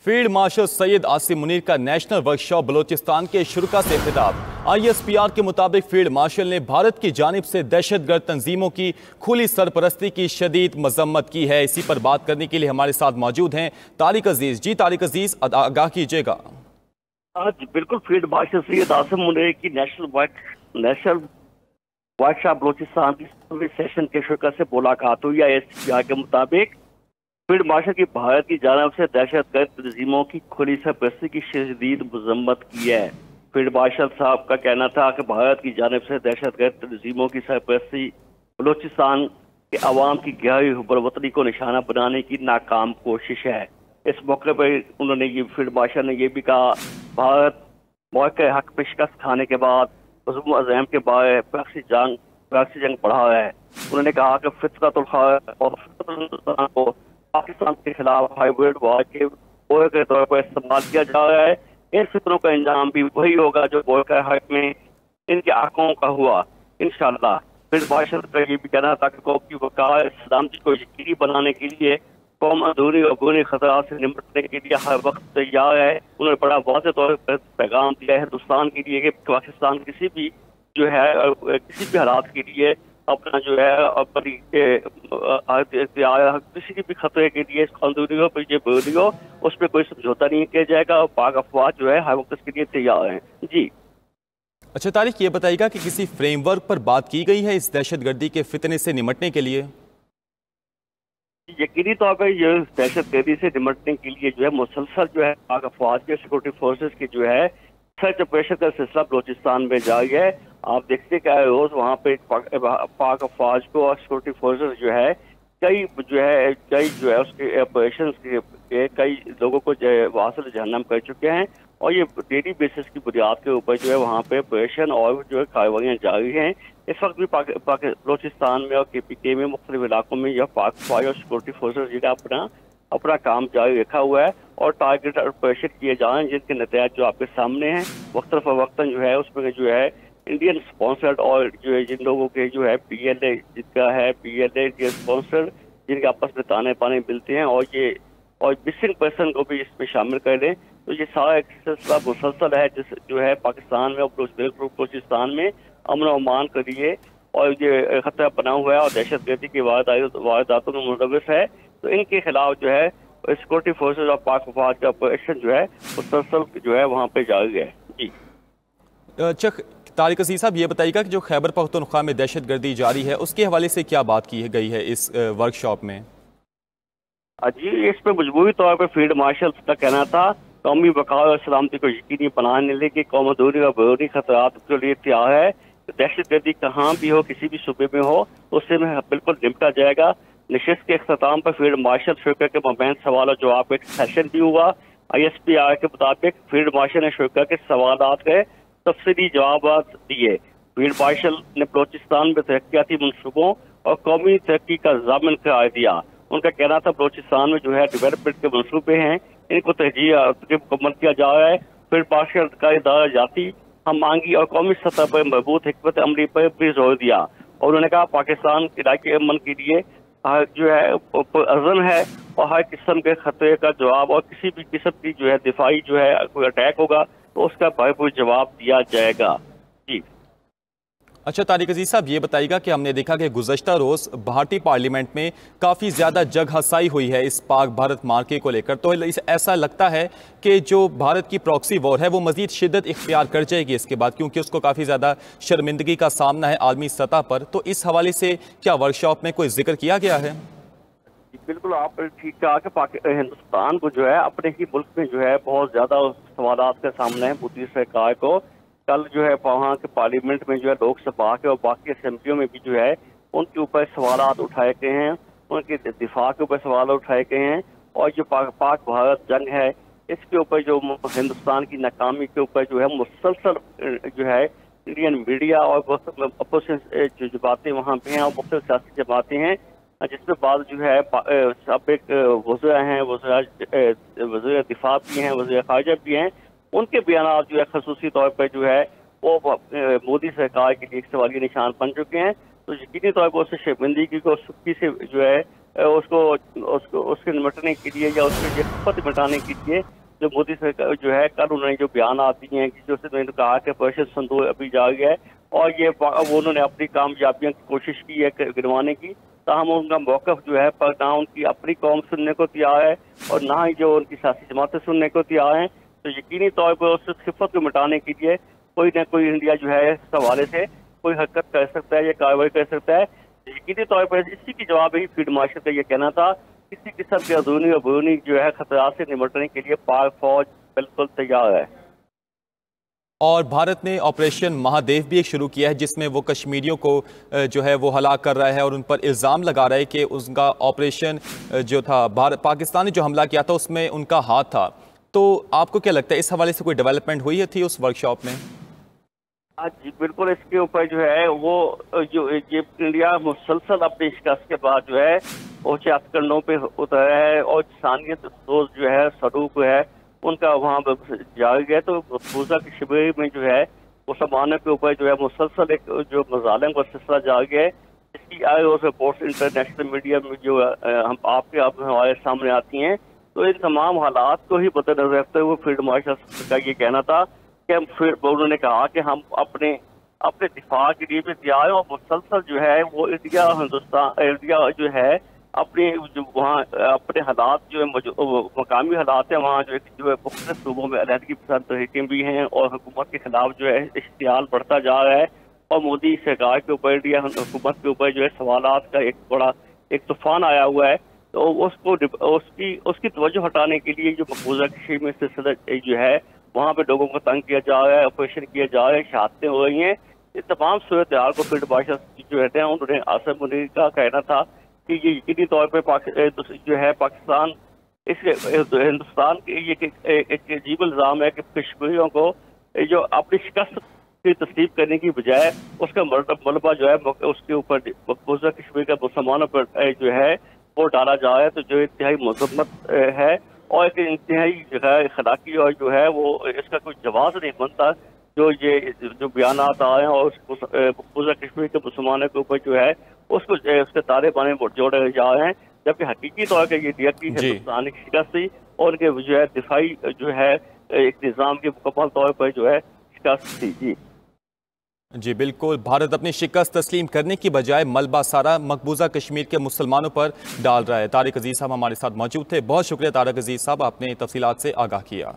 Field marshal Syed Asim Munir का national workshop Balochistan के शुरका से खिताब। ISPR के मुताबिक फील्ड मार्शल ने भारत की जानिब से दहशतगर्द तंजीमों की खुली सरपरस्ती की शदीद मजम्मत की है। इसी पर बात करने के लिए हमारे साथ मौजूद हैं तारिक अजीज। जी तारिक अजीज, आगाह कीजिएगा। आज बिल्कुल फील्ड मार्शल सैयद आसिम मुनीर की नेशनल वर्कशॉप बलोचिस्तान की सेशन के शुरका से मुलाकात हुई। ISPR के मुताबिक फील्ड मार्शल की भारत की जानिब से दहशतगर्द तंजीमों की खुली सरपरस्ती की शदीद मजम्मत की है। फील्ड मार्शल साहब का कहना था कि भारत की जानिब से दहशतगर्द तंजीमों की सरपरस्ती बलोचिस्तान के अवाम की गहरी हुब्बुल-वतनी को निशाना बनाने की नाकाम कोशिश है। इस मौके पर उन्होंने ये फील्ड मार्शल ने यह भी कहा, भारत मौके हक पे शिकस्त खाने के बाद हुज़्म अज़म के बारे प्रॉक्सी जंग बढ़ा है। उन्होंने कहा कि फितरतुल खालिक और फितरतुल को पाकिस्तान के खिलाफ हाइब्रिड वॉर के बोए के तौर पर इस्तेमाल किया जा रहा है। इन फितरों का इंजाम भी वही होगा जो बोए के हक में इनके आंखों का हुआ, इंशाअल्लाह। फील्ड मार्शल का ये भी कहना था कि कौम की वक़ार सलामती को यकीनी बनाने के लिए कौम अंदरूनी और बैरूनी खतरा से निपटने के लिए हर वक्त तैयार है। उन्होंने बड़ा वाज़ेह तौर पर पैगाम दिया है हिंदुस्तान के लिए कि पाकिस्तान किसी भी हालात के लिए अपना जो है अपनी किसी भी खतरे के लिए अंदरूनी हो बैरूनी हो उस पर कोई समझौता नहीं किया जाएगा और पाक अफवाज जो है हर वक्त इसके लिए तैयार हैं। जी अच्छा तारिक, ये बताइएगा कि किसी फ्रेमवर्क पर बात की गई है इस दहशतगर्दी के फितने से निपटने के लिए? यकीनी तौर पर ये दहशतगर्दी से निपटने के लिए जो है मुसलसल जो है पाक अफवाज के सिक्योरिटी फोर्सेज की जो है सर्च ऑपरेशन का सिलसिला बलोचिस्तान में जारी है। आप देखते हैं कि रोज वहाँ पे पाक अफवाज को और सिक्योरिटी फोर्सेज जो है कई जो है उसके ऑपरेशन के कई लोगों को वासिल जहन्नम कर चुके हैं और ये डेली बेसिस की बुनियाद के ऊपर जो है वहाँ पे ऑपरेशन और जो है कार्रवाइयाँ जारी हैं। इस वक्त भी बलोचिस्तान में और KPK में मुख्तलिफ इलाकों में यह पाक अफवाज और सिक्योरिटी फोर्सेज जो है अपना काम जारी रखा हुआ है और टारगेट ऑपरेशन किए जा रहे हैं जिनके नतीजे जो आपके सामने हैं। वक्तन फवक्तन जो है उसमें जो है इंडियन स्पॉन्सर्ड और जो है जिन लोगों के जो है PLA जिनका है PLA इंडियन स्पॉन्सर्ड जिनके आपस में ताने पाने मिलते हैं और मिसिंग पर्सन को भी इसमें शामिल कर लें। तो ये सारा एक सिलसिला मुसलसल है जो है पाकिस्तान में और बलूचिस्तान में अमन और अमान के लिए और ये खतरा बना हुआ है और दहशतगर्दी की वारदातों में मुलविस है। तो इनके खिलाफ जो है सिक्योरिटी फोर्सेज और पाक अफवाज का ऑपरेशन जो है मुसलसल जो है वहाँ पे जारी है। जी अच्छा तारिक अजीज साहब, ये बताइएगा कि जो खैबर पख्तूनख्वा में दहशतगर्दी जारी है उसके हवाले से क्या बात की गई है इस वर्कशॉप में? जी, इस पर मजबूरी तौर पर फील्ड मार्शल का कहना था कौमी वक़ार और सलामती को यकीनी बनाने के लिए कौम अंदरूनी और बैरूनी खतरात के लिए तैयार है। दहशतगर्दी कहाँ भी हो किसी भी सूबे में हो तो उससे बिल्कुल निपटा जाएगा। नशिस्त के अख्ताम पर फील्ड मार्शल शुरा के माबैन सवाल और जवाब का एक सेशन भी हुआ। ISPR के मुताबिक फील्ड मार्शल ने शुरा के सवालात के तफसीली जवाब दिए। फील्ड मार्शल ने बलोचिस्तान में तरक्याती मनसूबों और कौमी तरक्की का ज़ामिन करार दिया। उनका कहना था बलोचिस्तान में जो है डेवलपमेंट के मनसूबे हैं इनको तरजीह मुकम्मल किया जा रहा है। फील्ड मार्शल का इदारा जाती हम मांगी और कौमी सतह पर मजबूत हिकमत अमली पर भी जोर दिया और उन्होंने कहा पाकिस्तान इलाके अमन के लिए जो है अज़म है और हर किस्म के खतरे का जवाब और किसी भी किस्म की जो है दिफाई जो है कोई अटैक होगा तो उसका भरपूर जवाब दिया जाएगा। जी अच्छा तारिक अजीज साहब, ये बताइएगा कि हमने देखा कि गुज़श्ता रोज़ भारतीय पार्लियामेंट में काफ़ी ज़्यादा जग हसाई हुई है इस पाक भारत मार्के को लेकर। तो ऐसा लगता है कि जो भारत की प्रॉक्सी वॉर है वो मज़ीद शिद्दत इख्तियार कर जाएगी इसके बाद, क्योंकि उसको काफ़ी ज़्यादा शर्मिंदगी का सामना है आलमी सतह पर। तो इस हवाले से क्या वर्कशॉप में कोई जिक्र किया गया है? बिल्कुल, आप ठीक कहा कि हिंदुस्तान को जो है अपने ही मुल्क में जो है बहुत ज़्यादा सवालात का सामना है। मोदी सरकार को कल जो है वहाँ के पार्लियामेंट में जो है लोकसभा के और बाकी असेंबलियों में भी जो है उनके ऊपर सवालात उठाए गए हैं, उनके दिफा के ऊपर सवाल उठाए गए हैं और जो पाक भारत जंग है इसके ऊपर जो हिंदुस्तान की नाकामी के ऊपर जो है मुसलसल जो है इंडियन मीडिया और अपोजिशन जो जमातें वहाँ पे हैं और मुख्तलिफ सियासी जमातें हैं जिसमें बाद जो है साबिक वज़ीर हैं, वज़ीर दिफा भी हैं, वज़ीर ख़ारिजा भी हैं, उनके बयान जो है खसूसी तौर पर जो है वो मोदी सरकार के लिए एक सवालिया निशान बन चुके हैं। तो यकीनी तौर पर उससे शर्मिंदगी को सुखी से जो है उसको उसको उसके निपटने के लिए या उसके खपत मिटाने के लिए जो मोदी सरकार जो है कल उन्होंने जो बयान आती हैं कि जो उन्होंने कहा कि ऑपरेशन सिंदूर अभी जारी है और ये वो उन्होंने अपनी कामयाबियों की कोशिश की है गिरवाने की, ताहम उनका मौक़िफ़ जो है पर ना उनकी अपनी कौम सुनने को तैयार है और ना ही जो उनकी सियासी जमातें सुनने को तैयार हैं। तो यकीनी तौर पर उस खिफत को मिटाने के लिए कोई ना कोई इंडिया जो है इस हवाले से कोई हरकत कर सकता है या कार्रवाई कर सकता है। यकीनी तौर पर इसी की जवाब ही फील्ड मार्शल का ये कहना था, किसी किस्म के अंदरूनी और बैरूनी जो है खतरा से निपटने के लिए पाक फौज बिल्कुल तैयार है। और भारत ने ऑपरेशन महादेव भी एक शुरू किया है जिसमें वो कश्मीरियों को जो है वो हलाक कर रहा है और उन पर इल्ज़ाम लगा रहा है कि उसका ऑपरेशन जो था पाकिस्तान ने जो हमला किया था उसमें उनका हाथ था। तो आपको क्या लगता है इस हवाले से कोई डेवलपमेंट हुई थी उस वर्कशॉप में? हाँ जी बिल्कुल, इसके ऊपर जो है वो जो ये इंडिया मुसलसल अपनी शिकस्त के बाद जो है ऊंचे हथकंडों पे उतरा है और इंसानियत दोस्त जो है सरूप है उनका वहाँ जाग गया। तो पूजा के शिविर में जो है मुसलमानों के ऊपर जो है मुसलसल एक जो मजालिम का सिलसिला जाग गया है, इसकी आए और रिपोर्ट्स इंटरनेशनल मीडिया में जो हम आपके हमारे सामने आती हैं। तो इन तमाम हालात को ही मद्देनजर रखते हुए फील्ड मार्शल का ये कहना था कि हम फिर उन्होंने कहा कि हम अपने दिफा के लिए भी तैयार हैं और मुसलसल जो है वो इंडिया जो है अपने जो वहाँ अपने हालात जो है मकामी हालात है वहाँ जो है मुख्तलिफ सूबों में अलहदगी पसंद तहरीकें भी हैं और हुकूमत के खिलाफ जो है इश्तियाल बढ़ता जा रहा है और मोदी सरकार के ऊपर इंडिया हुकूमत के ऊपर जो है सवालात का एक बड़ा एक तूफान आया हुआ है। तो उसको उसकी तवज्जो हटाने के लिए जो मकबूजा कश्मीर में सिलसिला जो है वहाँ पे लोगों को तंग किया जा रहा है, ऑपरेशन किया जा रहा है, शहादतें हो रही हैं। इस तमाम सूरत हाल को फील्ड मार्शल जो रहते हैं उन्होंने आसिम मुनीर का कहना था कि ये यकीनी तौर पर जो है पाकिस्तान हिंदुस्तान के ये एक अजीब इल्ज़ाम है कि कश्मीरियों को जो अपनी शिकस्त की तस्लीम करने की बजाय उसका मलबा जो है उसके ऊपर मकबूजा कश्मीर का मुसलमानों पर जो है वो डाला जा रहा है। तो जो इंतहाई मजम्मत है और एक इंतहाई अखलाकी और जो है वो इसका कोई जवाब नहीं बनता जो ये जो बयान आ रहे हैं और मकबूजा कश्मीर के मुसलमानों के ऊपर जो है उसको उसके तारे बाने जोड़े जा रहे हैं, जबकि हकीकी तौर पर ये यकीन हिंदुस्तान की शिकस्त थी और उनके जो है दिफाई जो है एक निज़ाम के मुकम्मल तौर पर जो है शिकस्त थी। जी बिल्कुल, भारत अपनी शिकस्त तस्लीम करने की बजाय मलबा सारा मकबूजा कश्मीर के मुसलमानों पर डाल रहा है। तारिक अजीज साहब हमारे साथ मौजूद थे। बहुत शुक्रिया तारिक अजीज साहब, आपने तफसीलात से आगाह किया।